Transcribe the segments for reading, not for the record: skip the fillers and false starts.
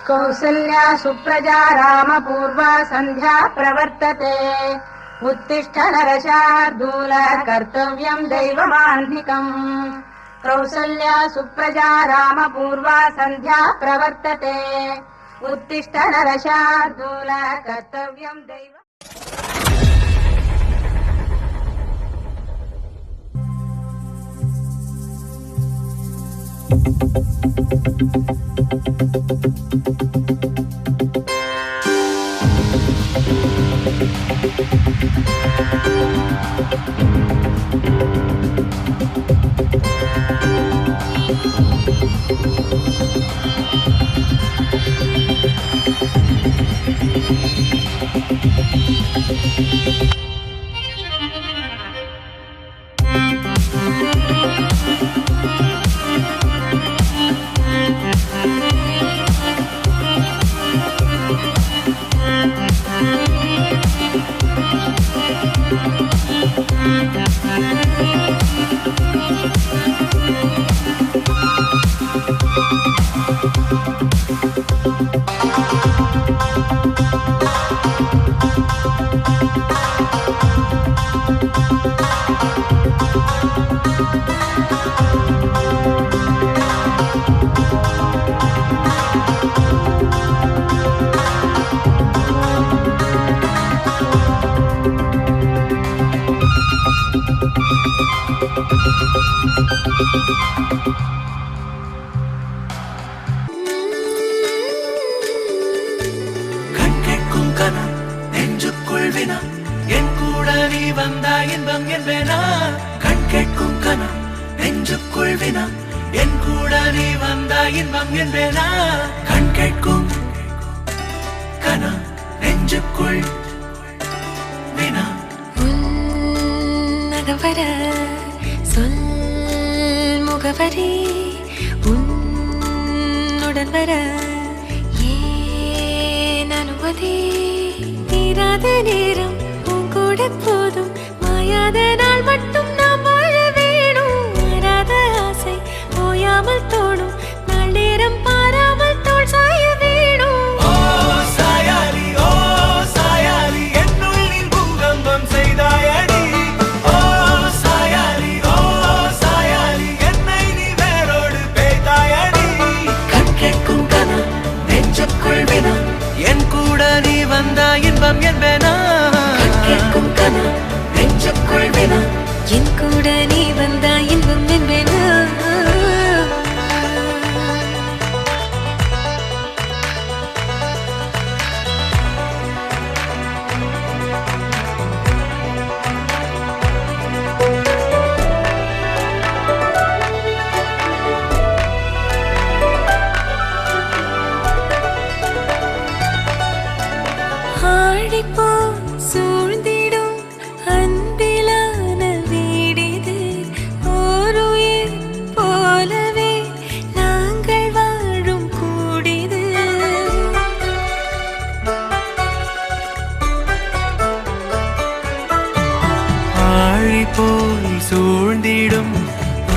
कौसल्या सुप्रजा रामपूर्वा सन्ध्या प्रवर्तते उत्तिष्ठ नरशार्दूल कर्तव्यम् दैवमाह्निकम् कौसल्या सुप्रजा रामपूर्वा सन्ध्या प्रवर्तते उत्तिष्ठ नरशार्दूल कर्तव्यम् दैव முகவரி உன்னுடன் வர ஏன் அனுமதி தீராத நேரம் உன் கூட போதும் மாயாத நாள் மட்டும் நாம் வாழ வேணும் மாறாத ஆசை ஓயாமல் தோணும் நாள் நேரம் பாராமல் தோல் சாய வேணும் என் கூட நீ வந்தா இன்பம் என்பேனா கேட்கும் கனா நெஞ்சுக்குள் வினா என் கூட நீ வந்தா இன்பம் என்பேனா ஆடிப்போ சூழ்ந்திடும் அன்பிலான வீடிது ஒரு உயிர் போலவே நாங்கள் வாழும் கூடிது ஆழி போய் சூழ்ந்திடும்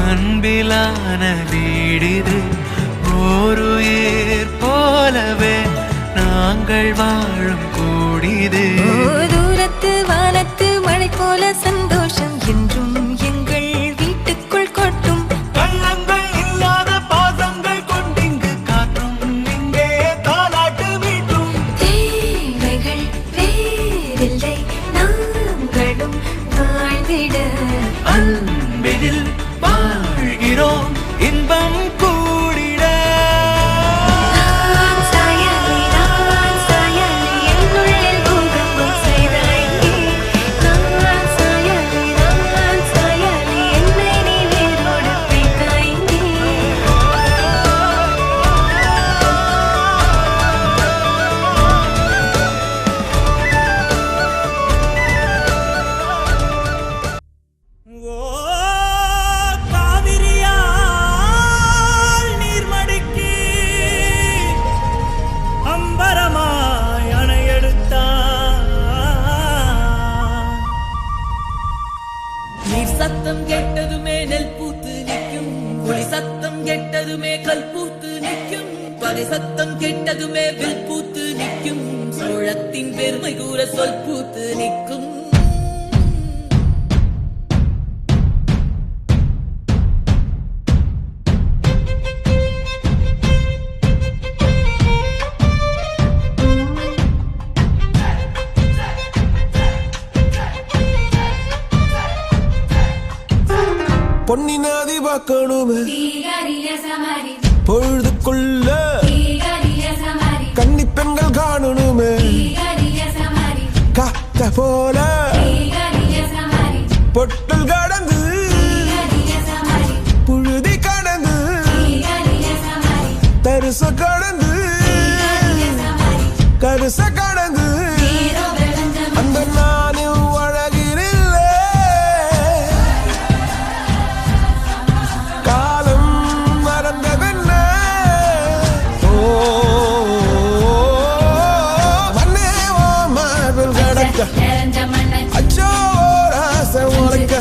அன்பிலான வீடிது ஒரு உயிர் போலவே நாங்கள் வாழும் கூடிது தூரத்து வானத்து மழை போல சந்தோஷம் என்றும் எங்கள் வீட்டுக்குள் கொட்டும் கள்ளங்கள் இல்லாத பாசங்கள் கொண்டிங்கு காற்றும் இங்கே தாலாட்டு மீட்டும் தேவைகள் வேறில்லை நாங்களும் வாழ்ந்திட அன்பினில் வாழ்கிறோம் இன்பம் கூடிட நான் சாயலி என்னுள்ளில் பூகம் பூத்து நிற்கும். பகை சத்தம் கெட்டதுமே வில் பூத்து நிற்கும். சோழத்தின் பெருமை கூற சொல் பூத்து நிற்கும். பொன்னி நதி பார்க்கணுமே பொழுதுக்குள்ள கன்னி பெண்கள் காணணுமே காத்த போல பொட்டல் கடந்து புழுதி கடந்து தரிச கடந்து கருச கடந்து அந்த நானும் அழகினில்லை காலம் மறந்ததென்ன ஓ மண்ணே ஓ மார்பில் கடக்க அச்சோ ராச உனக்க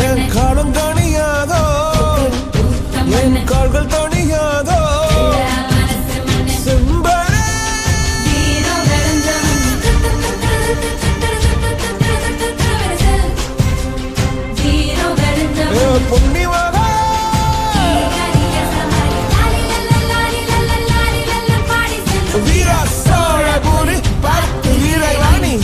என் காலம் தணியாதோ என் கால்கள் தணியாதோ செம்பரே பொன்னி மகா வீரா சோழ பூரி பார்த்து வீரவாணி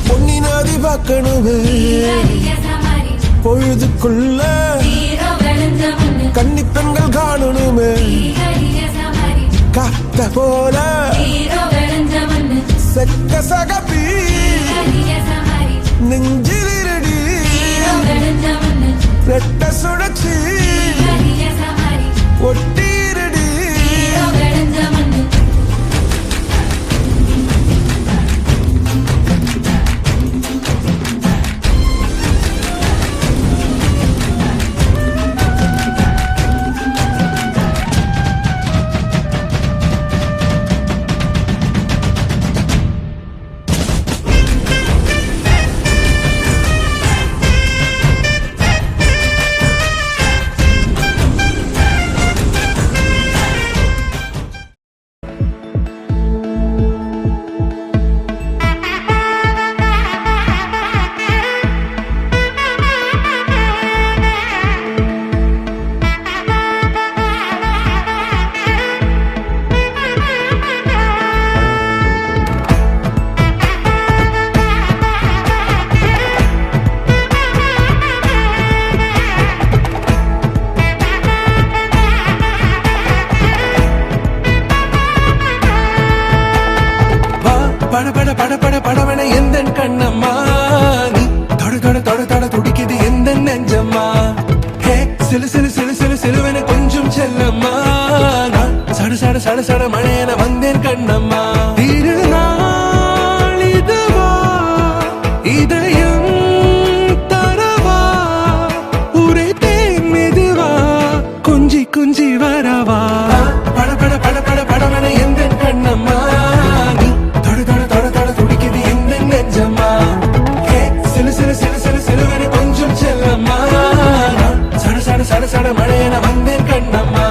பொன்னி நதி பார்க்கணுமே பொழுதுக்குள்ள கன்னி பெண்கள் காணணுமே காத்த போல செக்க சகப்பி நெஞ்சிலிருடி ரெட்ட சுழற்சி ஒட்டிருடி பட பட பட பட படவன எந்த கண்ணம்மா நீ தொட தொட தொட தொட துடிக்குது எந்த நெஞ்சம்மா ஹே சிலு சிலு சிலு சிலு சிலுவன கொஞ்சம் செல்லம்மா நான் சட சட சட சட மழையன வந்தேன் கண்ணம்மா திருநாள் இதுவா இதயம் தரவா உரைத்தேன் மெதுவா கொஞ்சி கொஞ்சி வரவா பட பட பட பட படவன எந்த கண்ணம்மா நீ தொட தொட தொட தொட துடிக்குது எந்த நெஞ்சம்மா ஹே சிலு சிலு சிலு சிலு சிலுவன கொஞ்சம் செல்லம்மா நான் சட சட சட சட மழையன வந்தேன் கண்ணம்மா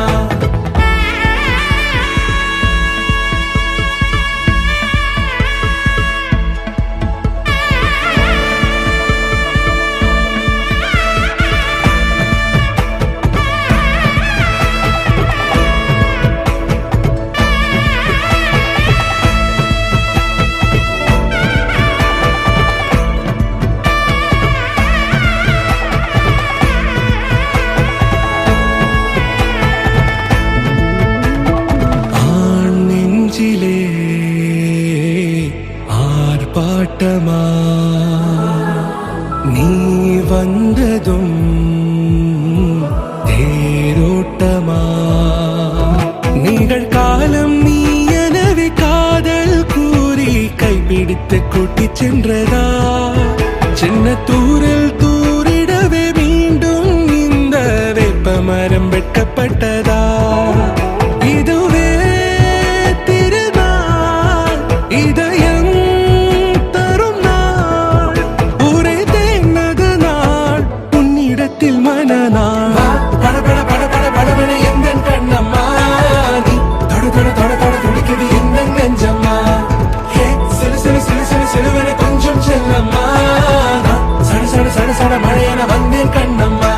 ஆர்ப்பாட்டமா நீ வந்ததும் தேரோட்டமா நிகழ்காலம் நீ எனவே காதல் கூறி கைப்பிடித்து கூட்டிச் சென்றதா சின்ன தூரல் தூரிடவே மீண்டும் இந்த வேப்பமரம் வெட்கப்பட்டதா இதுவே திருநாள் இதயம் தரும் நாள், ஒரே தேனது நாள், உன்னிடத்தில் மனநாள். பட பட பட பட படவென எந்தன் கண்ணம்மா, நீ தொட தொட தொட தொட துடிக்குது எந்தன் நெஞ்சம்மா. ஹே சிலு சிலு சிலு சிலு சிலுவென கொஞ்சம் செல்லம்மா, நான் சட சட சட சட மழையென வந்தேன் கண்ணம்மா.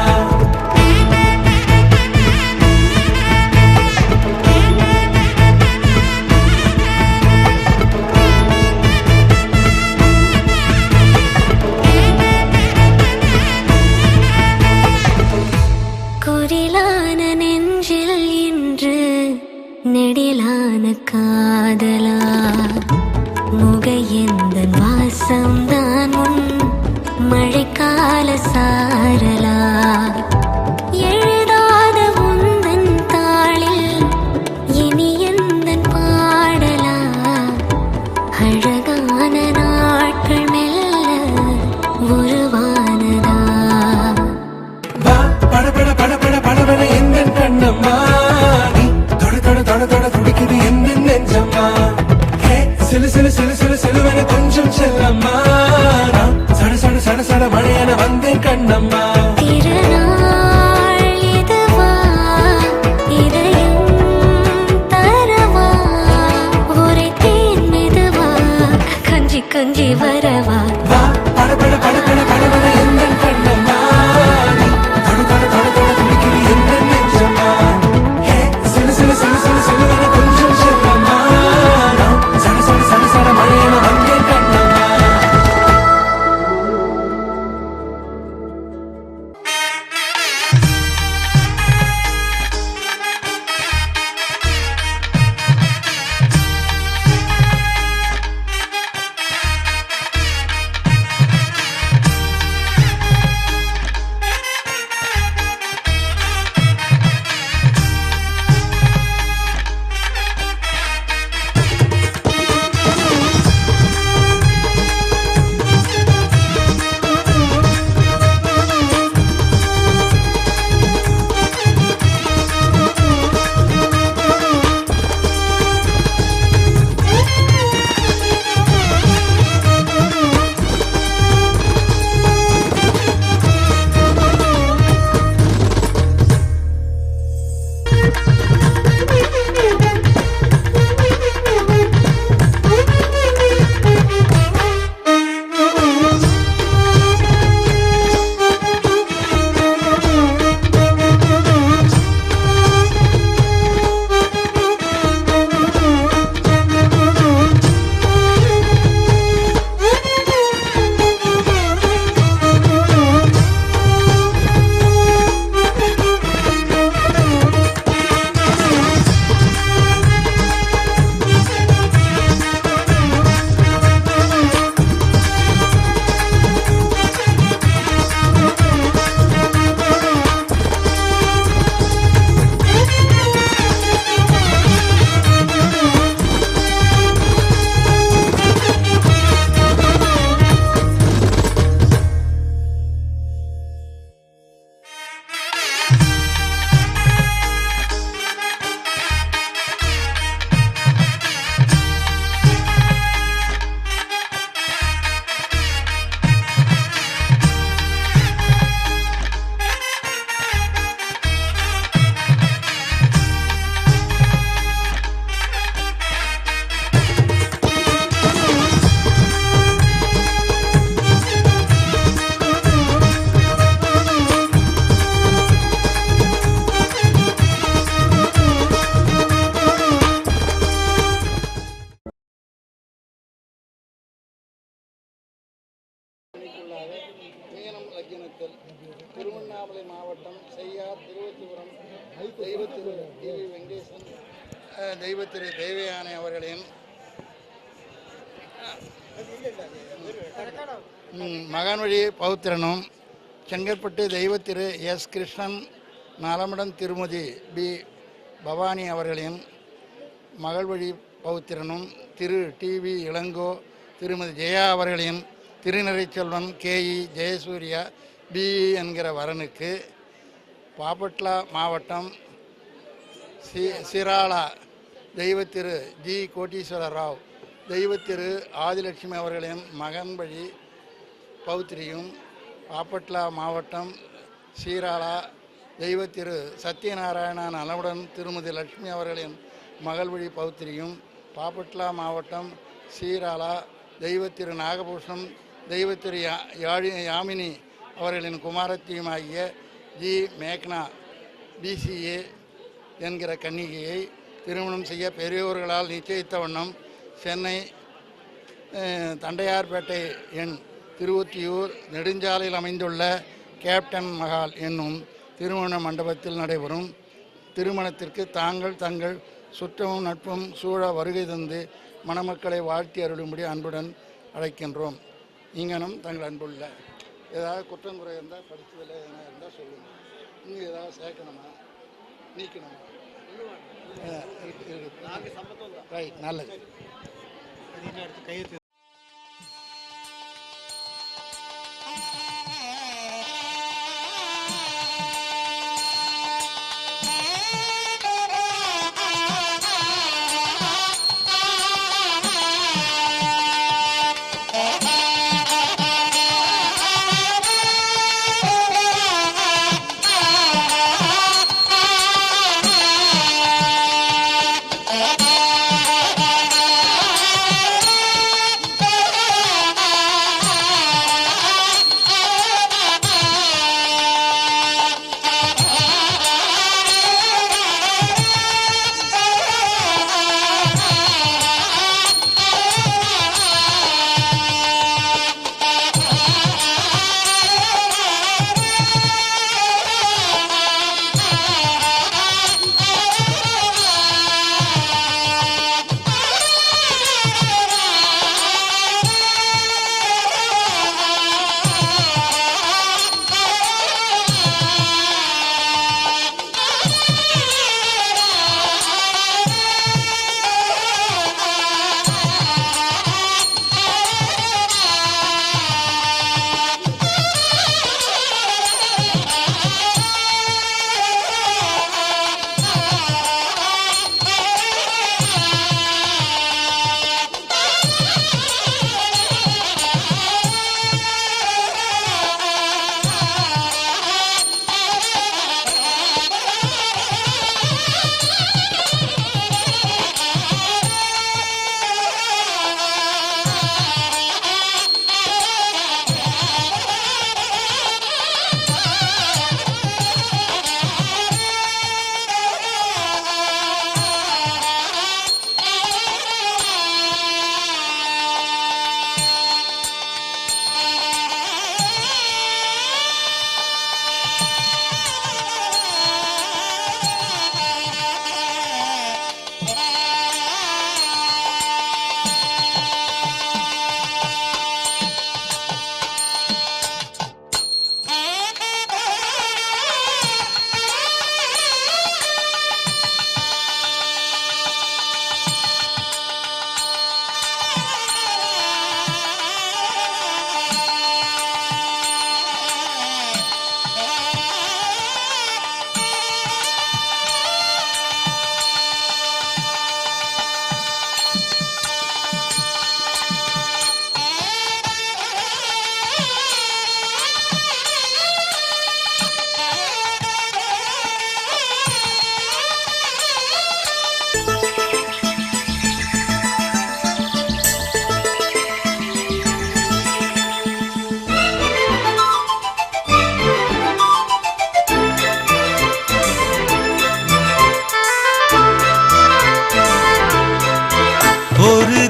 குரிலான நெஞ்சில் இன்று நெடிலான காதலா, முக எந்த வாசம்தான் உன் மழைக்கால சாரலா. எழுதாத உந்தன் தாளில் இனி எந்தன் பாடலா, அழகான நாட்கள் மெல்ல உருவானதா. வா பட பட பட பட படவென எந்தன் கண்ணம்மா, நீ தொட தொட தொட தொட துடிக்குது எந்தன் நெஞ்சம்மா. ஹே சிலு சிலு சிலு சிலு சிலுவென கொஞ்சம் செல்லம்மா, நான் சட சட சட சட மழையென வந்தேன் கண்ணம்மா. திருநாள் இதுவா, இதயம் தரவா, ஒரே தேன் மெதுவா, கஞ்சி கஞ்சி வரவா. வா பட பட பட பட படவென எந்தன் கண்ணம்மா, நீ தொட தொட தொட தொட துடிக்குது எந்தன் நெஞ்சம்மா. ஹே சிலு சிலு சிலு சிலு சிலுவென கொஞ்சம் செல்லம்மா, நான் சட சட சட சட மழையென வந்தேன் கண்ணம்மா. திருவண்ணாமலை மாவட்டம் செய்யார் திருவத்திபுரம் தெய்வத்திரு டிவி வெங்கடேசன் தெய்வத்திரு தெய்வயானை அவர்களின் மகன்வழி பௌத்திரனும் செங்கற்பட்டு தெய்வத்திரு எஸ் கிருஷ்ணன் நலமுடன் திருமதி பி பவானி அவர்களின் மகள்வழி பௌத்திரனும் திரு டிவி இளங்கோ திருமதி ஜெயா அவர்களின் திருநிறைச்செல்வன் கேஇ ஜெயசூர்யா பிஇ என்கிற வரனுக்கு பாபட்லா மாவட்டம் சிராலா தெய்வத்திரு ஜி கோட்டீஸ்வர ராவ் தெய்வத்திரு ஆதிலட்சுமி அவர்களின் மகன் வழி பௌத்திரியும், பாப்பட்லா மாவட்டம் சீராளா தெய்வத்திரு சத்யநாராயண நலமுடன் திருமதி லட்சுமி அவர்களின் மகள் வழி பௌத்திரியும், பாப்பட்லா மாவட்டம் சீராளா தெய்வத்திரு நாகபூஷணம் தெய்வத்திரு யாமினி அவர்களின் குமாரத்தியும் ஆகிய ஜி மேக்னா பிசிஏ என்கிற கன்னிகையை திருமணம் செய்ய பெரியோர்களால் நிச்சயித்த வண்ணம் சென்னை தண்டையார்பேட்டை எண் திருவொற்றியூர் நெடுஞ்சாலையில் அமைந்துள்ள கேப்டன் மஹால் என்னும் திருமண மண்டபத்தில் நடைபெறும் திருமணத்திற்கு தங்கள் சுற்றமும் நட்பும் சூழ வருகை தந்து மணமக்களை வாழ்த்தி அருளும்படி அன்புடன் அழைக்கின்றோம். நீங்களும் தங்கள் அன்புள்ள ஏதாவது குற்றம் குறை இருந்தால் படித்ததில் எதனா இருந்தால் சொல்லுங்கள். நீங்கள் ஏதாவது சேர்க்கணுமா நீக்கணுமா? ரைட், நல்லது.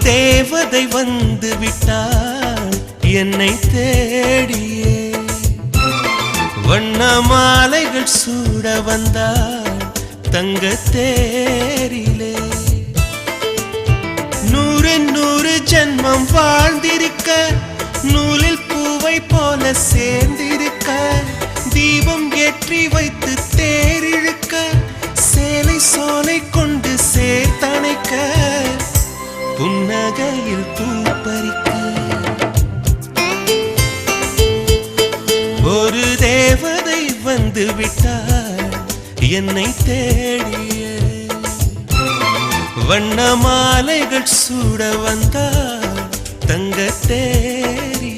தேவதை வந்து விட்டாள் என்னை தேடியே, வண்ண மாலைகள் சூட வந்தாள் தங்க தேரிலே. 100 ஜென்மம் வாழ்ந்திருக்க, நூலில் பூவை போல சேர்ந்திருக்க, தீபம் ஏற்றி வைத்து தேரிழுக்க, சேலை சோலை கொண்டு சேர்த்தணைக்க, புன்னகையில் பூப்பறிக்க, ஒரு தேவதை வந்து விட்டார் என்னை தேடிய, வண்ண மாலைகள் சூட வந்தாள் தங்க தேரிலே.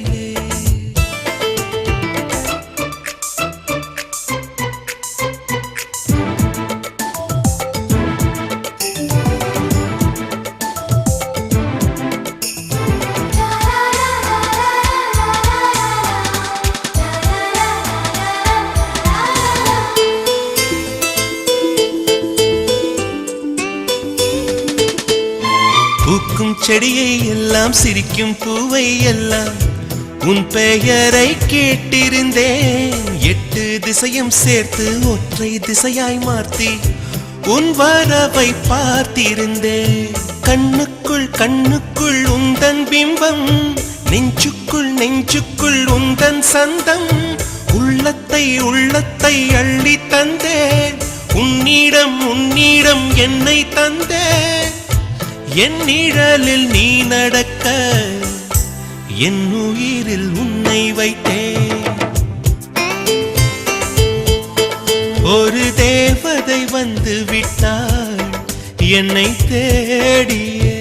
பூக்கும் செடியை எல்லாம் சிரிக்கும் பூவை எல்லாம் உன் பெயரை கேட்டிருந்தேன். 8 திசையும் சேர்த்து ஒற்றை திசையாய் மாற்றி உன் வரவை பார்த்திருந்தேன். கண்ணுக்குள் கண்ணுக்குள் உந்தன் பிம்பம், நெஞ்சுக்குள் நெஞ்சுக்குள் உந்தன் சந்தம். உள்ளத்தை உள்ளத்தை அள்ளி தந்தேன், உன்னிடம் உன்னிடம் என்னை தந்தேன். என் நிழலில் நீ நடக்க என் உயிரில் உன்னை வைத்தேன். ஒரு தேவதை வந்து விட்டாள் என்னை தேடியே.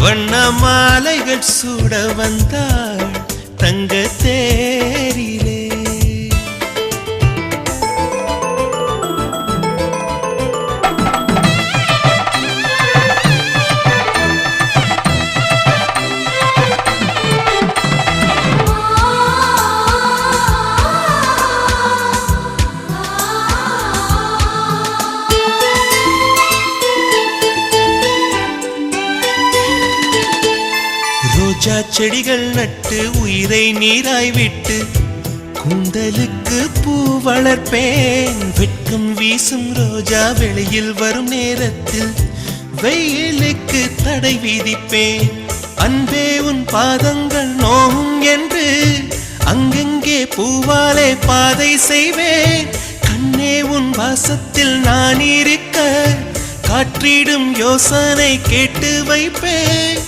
வண்ண மாலைகள் சூட வந்தாள் தங்க தேரிலே. ரோஜா செடிகள் நட்டு உயிரை நீராய் விட்டு கூந்தலுக்கு பூ வளர்ப்பேன். வெட்கம் வீசும் ரோஜா வெளியில் வரும் நேரத்தில் வெயிலுக்கு தடை விதிப்பேன். அன்பே உன் பாதங்கள் நோகும் என்று அங்கெங்கே பூவாலே பாதை செய்வேன். கண்ணே உன் வாசத்தில் நான் இருக்க காற்றிடும் யோசனை கேட்டு வைப்பேன்.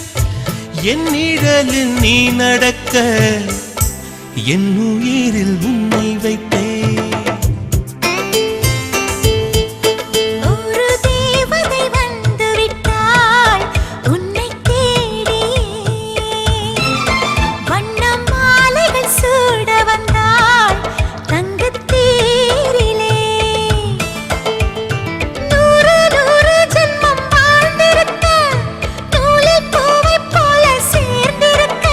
என் நிழலில் நீ நடக்க என் உயிரில் உன்னை வைத்தேன். ஒரு தேவதை வந்து விட்டாள் உன்னை தேடியே. வண்ண மாலைகள் சூட வந்தாள் தங்கத் தேரிலே. 100 ஜென்மம் வாழ்ந்திருக்க நூலில் பூவைப் போல சேர்ந்திருக்க.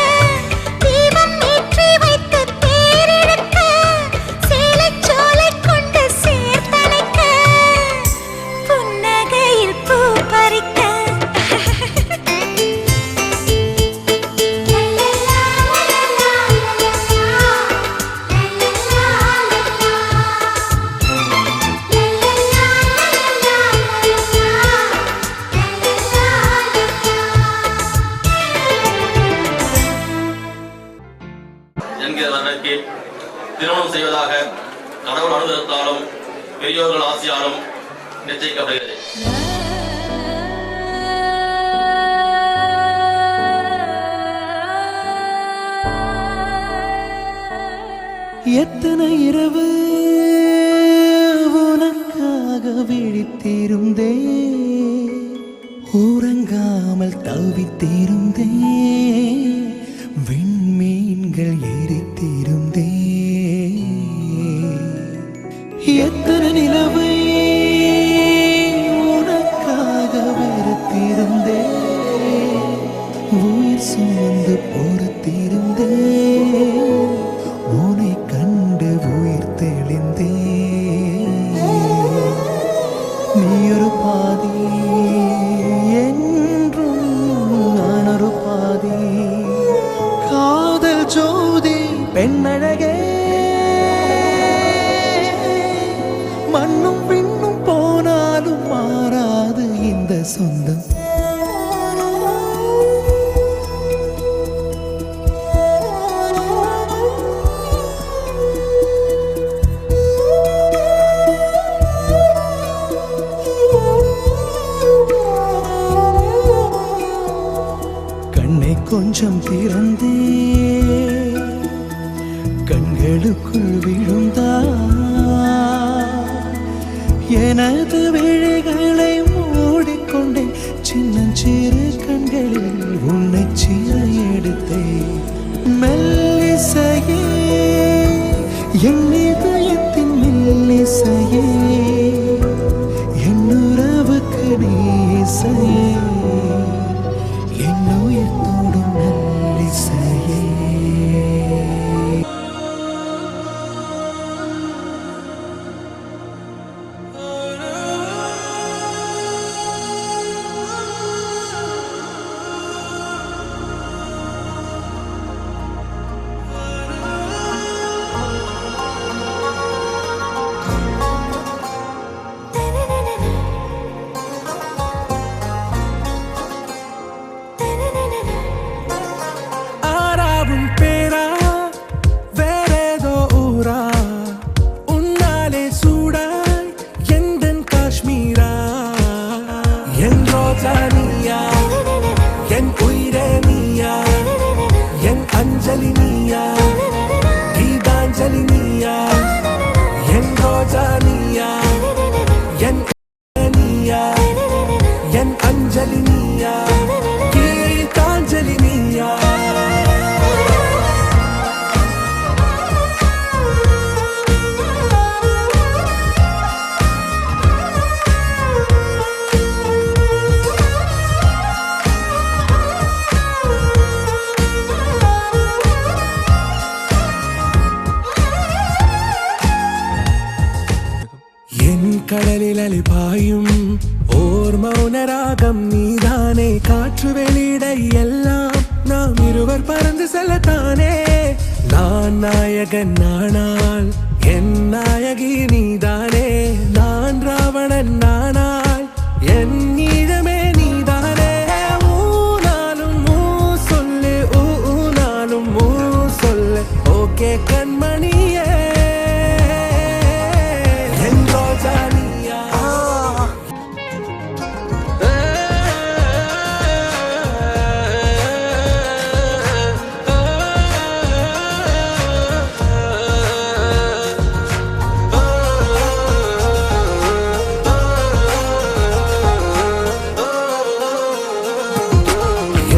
தீபம் ஏற்றி வைத்து தேரிழுக்க சேலைச் சோலை கொண்டு சேர்த்தணைக்க. புன்னகையில் பூ பறிக்க. என்கிறவர்களுக்கு திருமணம் செய்வதாக கடவுள் அனுகிரகத்தாலும் பெரியோர்கள் ஆசையாலும் நிச்சயிக்கப்படுகிறது. எத்தனை இரவு உனக்காக விழித்திருந்தே, உறங்காமல் தவித்திருந்தே, விண்மீன்கள் எரித்திருந்தே. எத்தனை நிலவை உனக்காக வெறுத்திருந்தே, உயிர் சுமந்து பொறுத்திருந்தே, உன்னை கண்டு உயிர் தெளிந்தே. நீ ஒரு பாதி என்றும் நான் ஒரு பாதி. காதல் ஜோதி பெண்ணழகே, மண்ணும் பின்னும் போனாலும் மாறாது இந்த சொந்தம். கண்ணை கொஞ்சம் திறந்தே கண்களுக்குள் விழுந்தா, எனது விழிகளை மூடி கொண்டேன் சின்னஞ்சிறு கண்களில் உன்னை சீர எடுத்தேன் மெல்லிசையே என் இதயத்தின் மெல்லிசையே என் உறவுக்கு நீசையே என் உயிர் தோடும் மெல்லிசையே ஆறாவும் பேரா வேறேதோ ஊரா உன்னாலே சூடாய் எந்தன் காஷ்மீரா என் ரோஜா நீயா என் உயிரே நீயா என் அஞ்சலி நீயா கீதாஞ்சலி நீயா என் ரோஜா நீயா என் நீயா என் அஞ்சலி நீயா கீதாஞ்சலி நீயா என் கடலில் அலிபாயும் ஓர் மௌனராகம் நீதானே காற்று வெளியிட எல்லாம் நாம் இருவர் பறந்து செல்லத்தானே நான் நாயகன் நானால் என் நாயகி நீதானே நான் ராவணன் நானால் என் ஈழமே நீதானே ஊனாலும் ஊ சொல்லு ஊனாலும் ஊ சொல்லு ஓகே கண்மணியே என் ரோஜா நீயா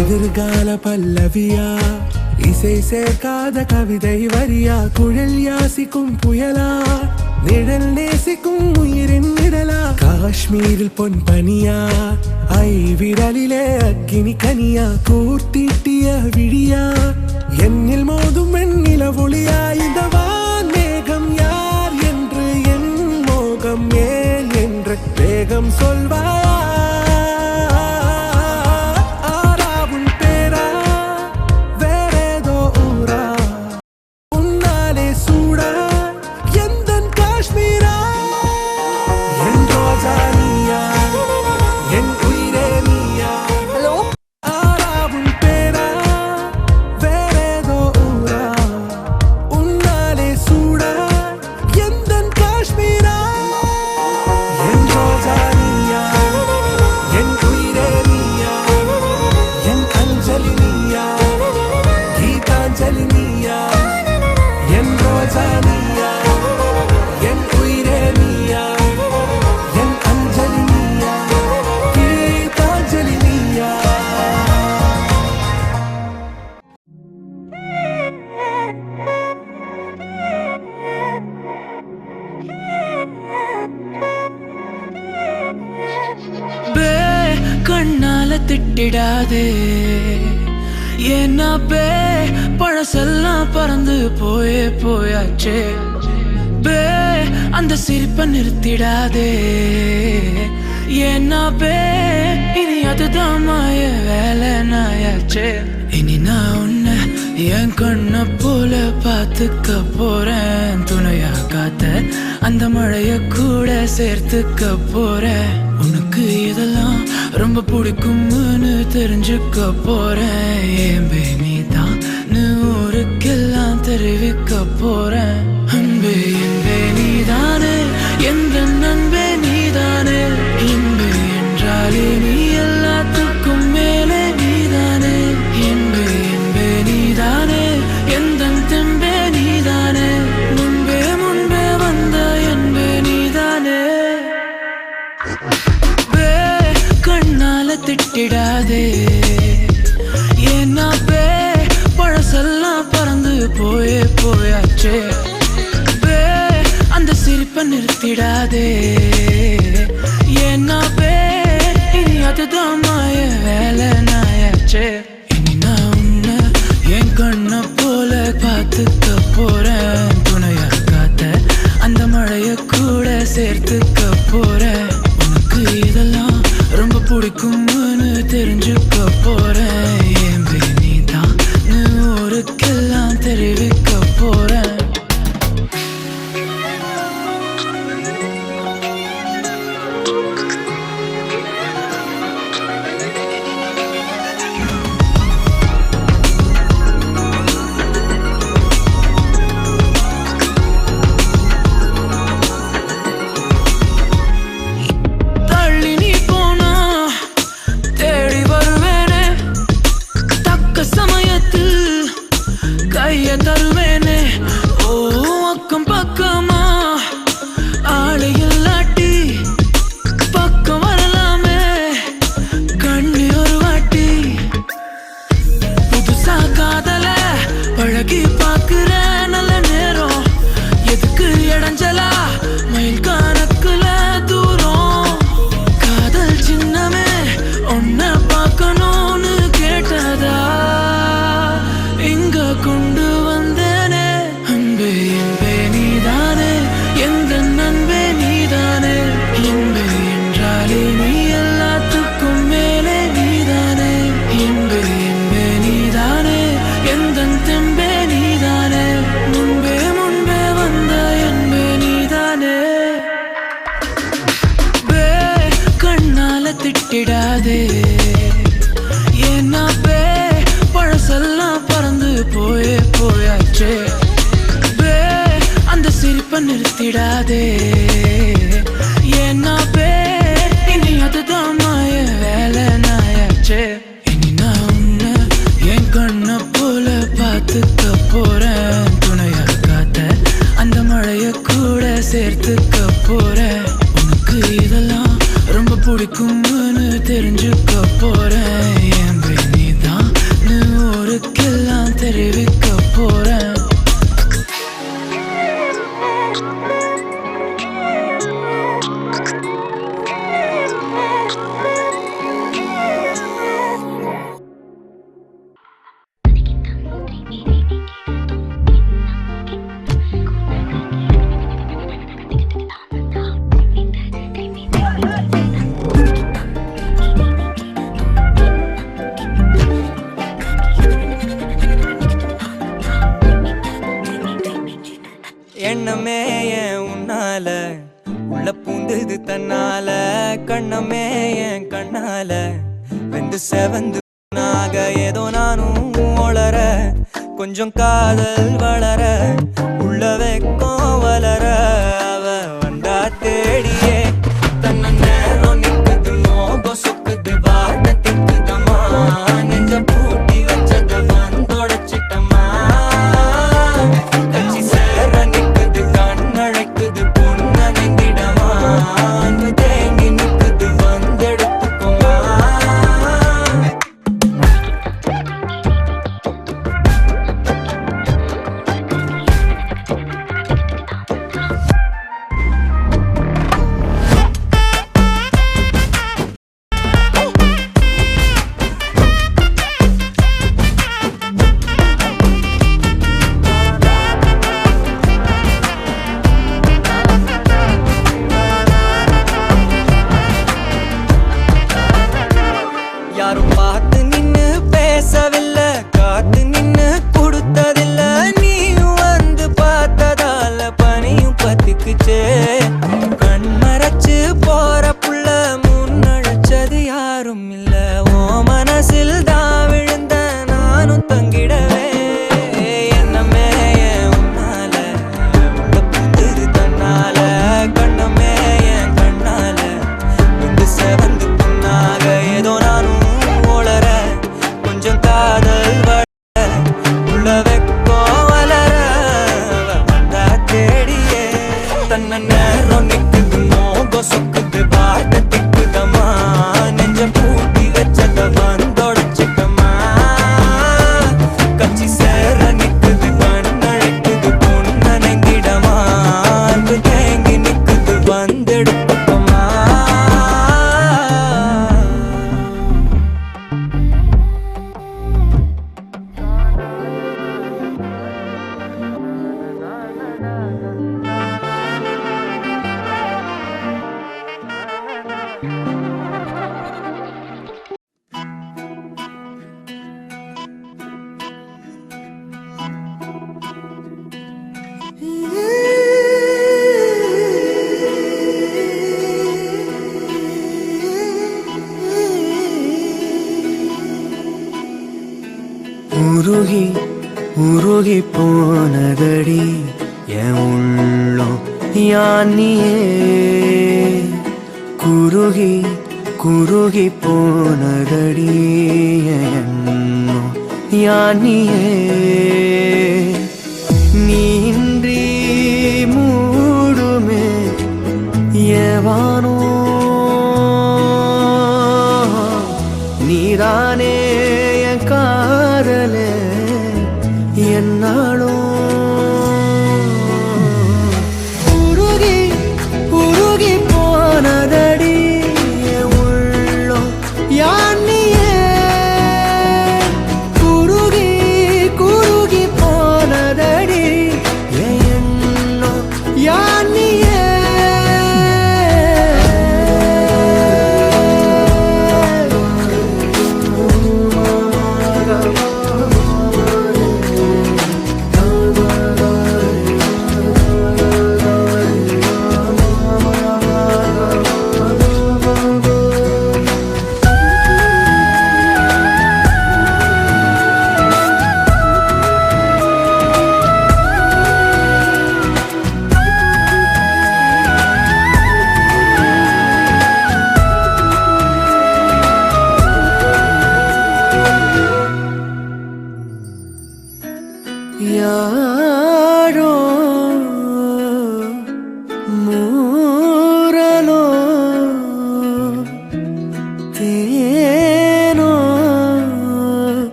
எதிர்கால பல்லவியா இசை சேர்க்காத கவிதை வரியா குழல் யாசிக்கும் புயலா நிழல் நேசிக்கும் உயிரின் நிழலா காஷ்மீரில் பொன் பனியா ஐ விரலிலே அக்கினி கனியா கூர்த்திட்டிய விழியா என்னில் மோதும் வெண்ணில ஒளியா இந்த வான் மேகம் யார் என்று என் மோகம் ஏன் என்று வேகம் சொல்வாயா கண்ணால திட்டிடாதே ஏன்னா பே பழசெல்லாம் பறந்து போயே போயாச்சே பே அந்த சிரிப்பை நிறுத்திடாதே ஏன்னா பே இனி அதுதான் மாய வேலை நாயாச்சே இனி நான் உன்னை என் கண்ண போல பார்த்துக்க போறேன் துணையா காத்த அந்த மழைய கூட சேர்த்துக்க போறேன் உனக்கு இதெல்லாம் ரொம்ப பிடிக்கும்னு தெரிஞ்சுக்க போறேன் ஏம்பே நீதான் ஊருக்கெல்லாம் தெரிவிக்க போறேன் அன்பே என்பே நீதானே எந்த நண்பே நீதானே இன்பே என்றாலே நீ எல்லாத்துக்கும் மேலே நீதானே என்பே என்பே நீதானே எந்த தெம்பே நீதானே முன்பே முன்பே வந்த என்பே நீதானே கண் பார்த்துக்க போறேன் துணையா காத்த அந்த மழைய கூட சேர்த்துக்க போறேன் உனக்கு இதெல்லாம் ரொம்ப பிடிக்கும்னு தெரிஞ்சுக்க போறேன் என் நீதான் ஊருக்கெல்லாம் தெரிவிக்க போறேன் எண்ணமே என் உன்னால உள்ள பூந்தது தன்னால கண்ணமே என் கண்ணால வெந்து செவந்து நாக ஏதோ நானும் ஒளர கொஞ்சம் காதல் வளர உள்ள வெக்கம் வளர அவ வந்தா தேடியே தன்ன நேரம் நிக்குது மோகம் சொக்குது வார்த்தை திக்குதம்மா நெஞ்ச பூட்டி வச்சத வந்தொடச்சிட்டம்மா கட்சி சேர நிக்குது கண்ணழைக்குது பொண்ணு நெங்கிடமா தேங்கி நிக்குது வந்தெடுத்துக்கோமா யாரும் பார்த்து நின்னு பேசவில்லை காத்து நின்னு கொடுத்ததில்ல நீயும் வந்து பார்த்ததால பனியும் பத்திக்குச்சே கண் மறைச்சு போற புள்ள முன்னழைச்சது யாரும் இல்ல ஓ மனசில் தான் விழுந்த நானும் தங்கிடவே என்னமே என் உன்னால உள்ள புந்தது தன்னால கண்ணமே என் கண்ணால வந்து செவந்து புண்ணாக ஏதோ நானும் ஒளர கொஞ்சம் காதல் வளர உள்ள வெக்கம் வளர வந்தா தேடியே தன்ன நேரம் நிக்குது மோகம் சொக்குது வார்த்தை திக்குதம்மா நெஞ்ச பூட்டி வச்சத வந்தொடச்சிட்டம்மா கட்சி சேர நிக்குது கண்ணழைக்குது பொண்ணு நெங்கிடமா தேங்கி நிக்குது வந்தெடுத்துக்கோமா உருகி உருகி போனதடி என் உள்ளம் யானியே குருகி குருகி போனதடி என் எண்ணம் யானியே நீன்றி மூடுமே ஏவானோ நீதானே என் காதலே என்னாலும் உருகி உருகி போனதடி என் உள்ளம் யானியே குருகி குருகி போனதடி என் எண்ணம் யானியே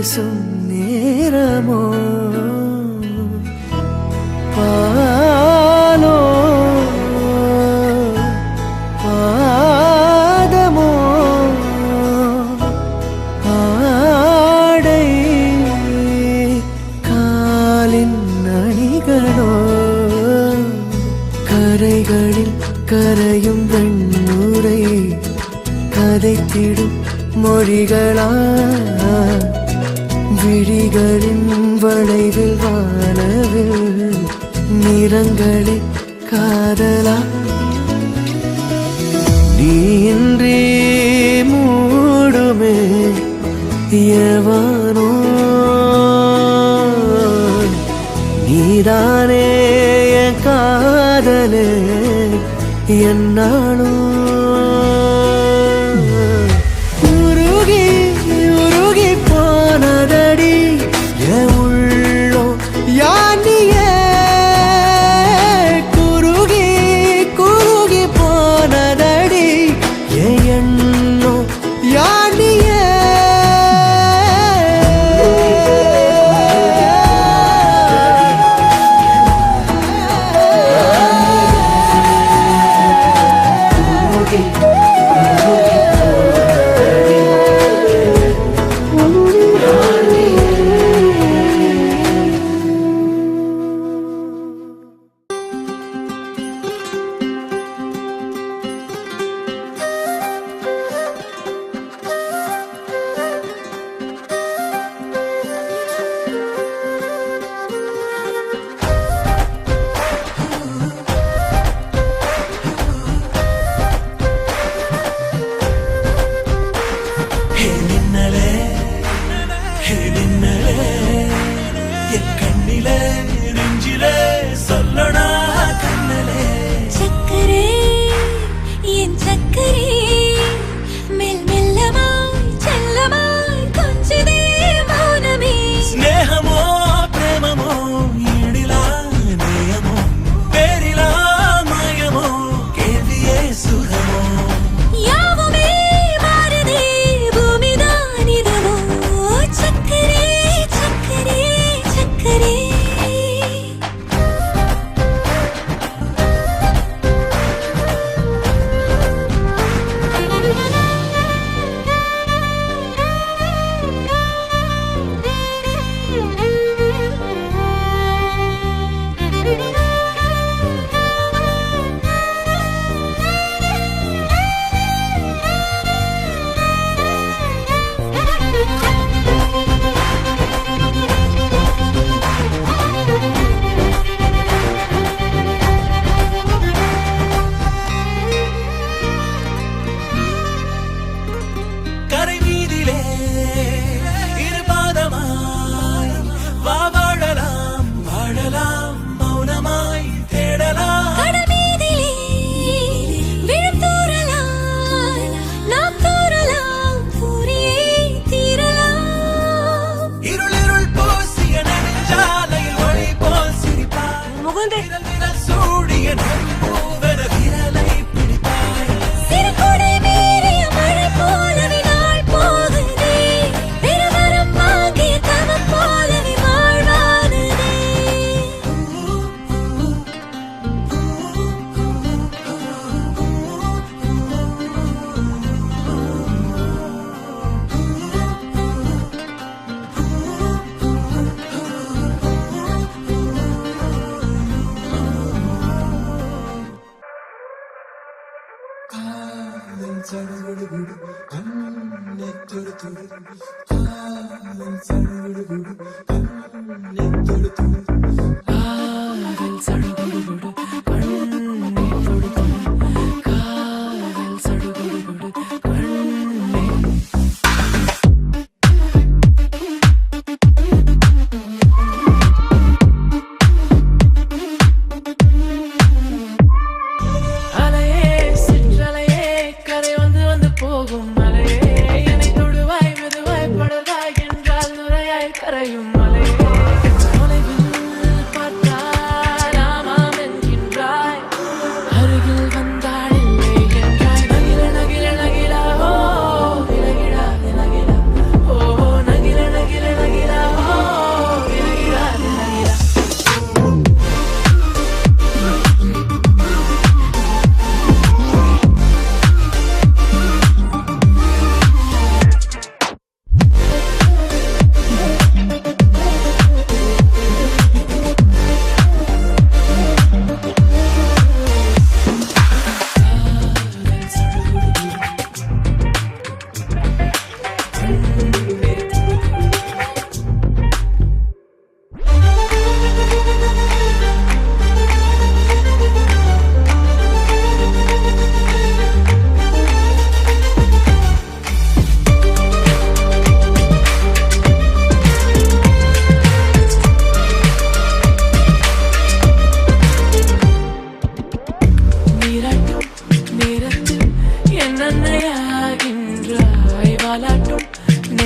வீசும் நேரமோ பாலோ பாதமோ ஆடை காலின் அணிகளோ கரைகளில் கரையும் வெண்ணுரை கதைத்திடும் மொழிகளா விழிகளின் வளைவில் வானவில் நிறங்களே காதலா நீன்றி மூடுமே எவனோ நீதானே என் காதலே என்னாலும் உருகி உருகி போனதடி என் உள்ளோ யானியே குருகி குருகி போனதடி என் எண்ணோ யானியே கரையும் மலை தொலைவில்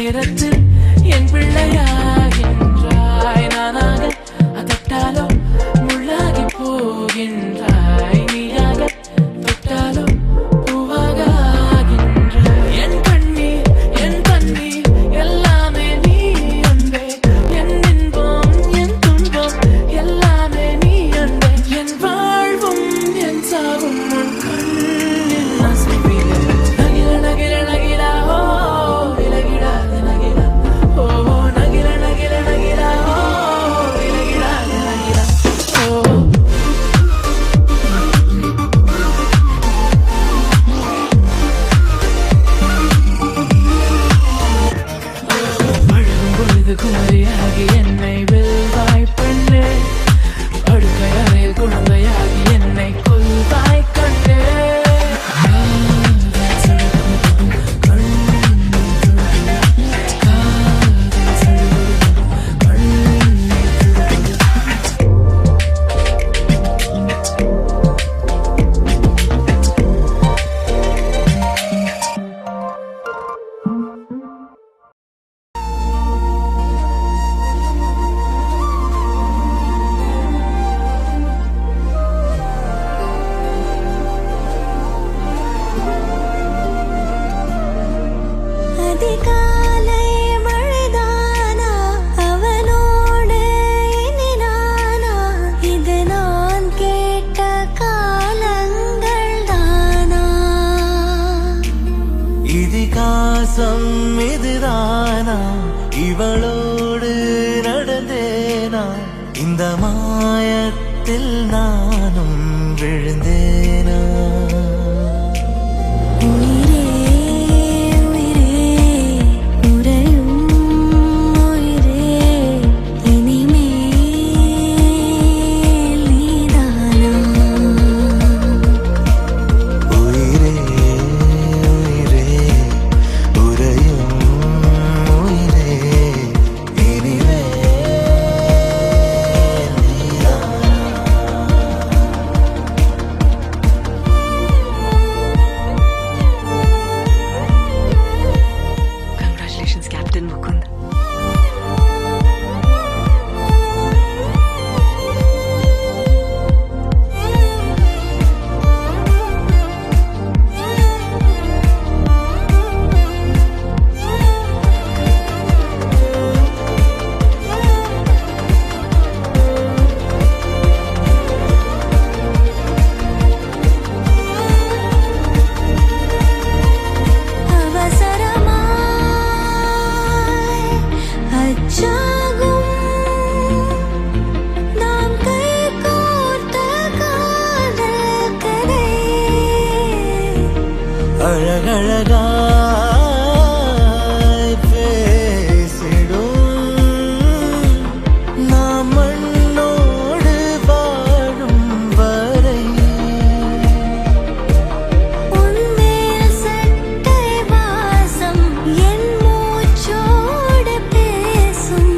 நேரத்தில் என் பிள்ளையாகின்றாய் நானாக அதட்டாலோ முள்ளாகி போகின்றாய் நீயாக தொட்டாலோ பூவாக ஆகின்றாய் என் கண்ணீர் என் தண்ணீர் எல்லாமே நீ அன்பே என் இன்பம் என் துன்பம் எல்லாமே நீ அன்பே என் வாழ்வும் என் சாவும் உன் கண்ணில் அசைவிலே நகில நகில நகில ஓ விலகிடாத நகில ஓ நகில நகில நகில ஓ விலகிடாத நகில ஓ பழகும் பொழுது குமரியாகி என்னை வெல்வாய் பெண்ணே படுக்கை அறையில் குழந்தையாகி என்னை கொல்வாய் கண்ணே அதிகாலை மழைதானா அவனோடு இனி நானா இது நான் கேட்ட காலங்கள் தானா இதிகாசம் இதுதானா இவளோடு நடந்தேனா இந்த மாயத்தில் நானும் விழுந்தேனா உயிரே உயிரே உறையும் உயிரே இனிமேல் நீதானா உயிரே உயிரே உறையும் உயிரே இனிமேல் நீதானா Congratulations, Captain Mukund. அவசரமாய் அச்சாகும் நாம் கைகோர்த்த காதல் கதை அழகழகாய் பேசிடும் நாம் மண்ணோடு வாழும் வரை உன்மேல் சட்டை வாசம் என் மூச்சோடு பேசும்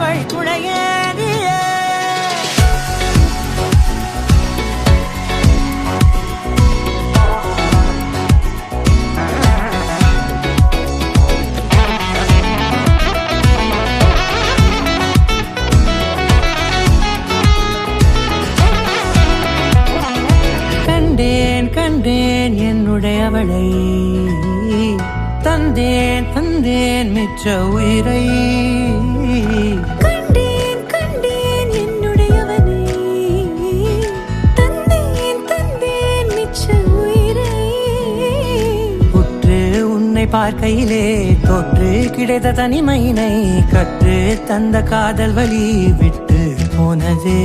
வழித்துணையே நீயே. கண்டேன் கண்டேன் என்னுடையவளை, தந்தேன் தந்தேன் மிச்ச உயிரை. கண்டேன் கண்டேன் என்னுடையவனை, தந்தேன் தந்தேன் மிச்ச உயிரை. உற்று உன்னை பார்க்கையிலே தொற்று கிடைத்த தனிமையினை கற்று தந்த காதல் வழி விட்டு போனதே.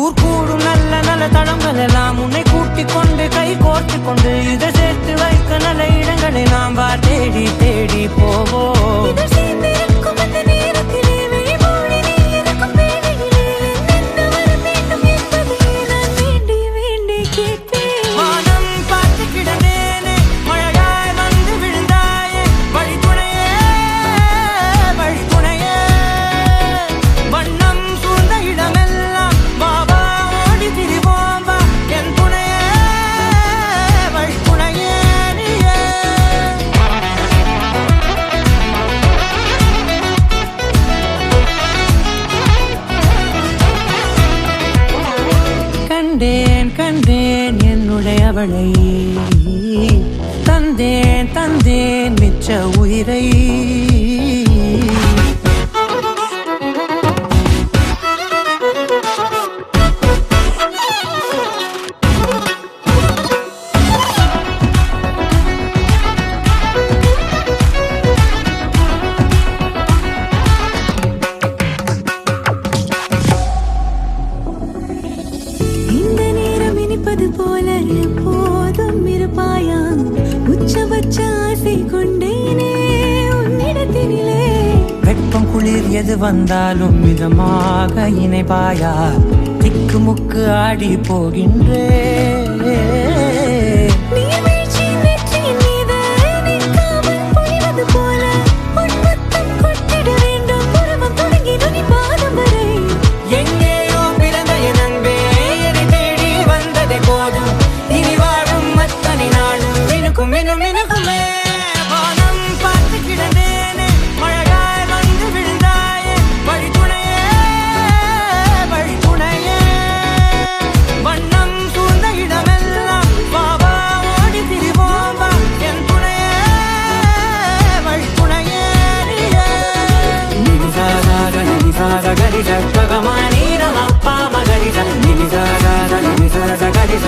ஊர் கூடும் நல்ல நல்ல தளங்கள் எல்லாம் உன்னை கூட்டிக் கொண்டு கை கோர்த்து கொண்டு இதை சேர்த்து வைக்க நல்ல இடங்களை நாம் வா தேடி தேடி போவோம். இதழ் சேர்ந்திருக்கும் அந்த நேரத்திலே விழிமூடி நீ இருக்கும் வேளையிலே என்னென்ன வர வேண்டும் என்பதை நான் வேண்டி வேண்டி கேட்பேன். வானம் பார்த்து கிடந்தேனே, மழையாய் வந்து விழுந்தாயே, வழித்துணையே வழித்துணையே. வண்ணம் சூழ்ந்த இடமெல்லாம் பாபா ஓடி திரிவோம் வா, என் துணையே வழித்துணையே நீயே. கண்டேன் கண்டேன் என்னுடையவளை, தந்தேன் தந்தேன் மிச்ச உயிரை. இந்த நேரம் இனிப்பது போல எப்போதும் இருப்பாயா, உச்சபட்ச ஆசை கொண்டேனே உன்னிடத்தினிலே. வெப்பம் குளிர் எது வந்தாலும் மிதமாக இணைப்பாயா, திக்கு முக்கு ஆடி போகின்றே. நீர்வீழ்ச்சி நெற்றியின் மீது நிற்காமல் பொழிவது போல உன் முத்தம் கொட்டிட வேண்டும், உருவம் தொடங்கி நுனி பாதம் வரை. எங்கேயோ பிறந்த என் அன்பே, என்னை தேடி வந்ததே போதும், இனி வாழும் அத்தனை நாளும் மினுக்கும் மினும் மினுக்குமே. வானம் பார்த்து கிடந்தேனே, மழையாய் வந்து விழுந்தாயே, வழித்துணையே வழித்துணையே. வண்ணம் சூழ்ந்த இடமெல்லாம் பாபா ஓடி திரிவோம் வா, என் துணையே வழித்துணையே நீயே. நினிசாக நினிசாக கரிச பகமானி ரமப்பா மகரிச நினிசாக நினிசாக கரிச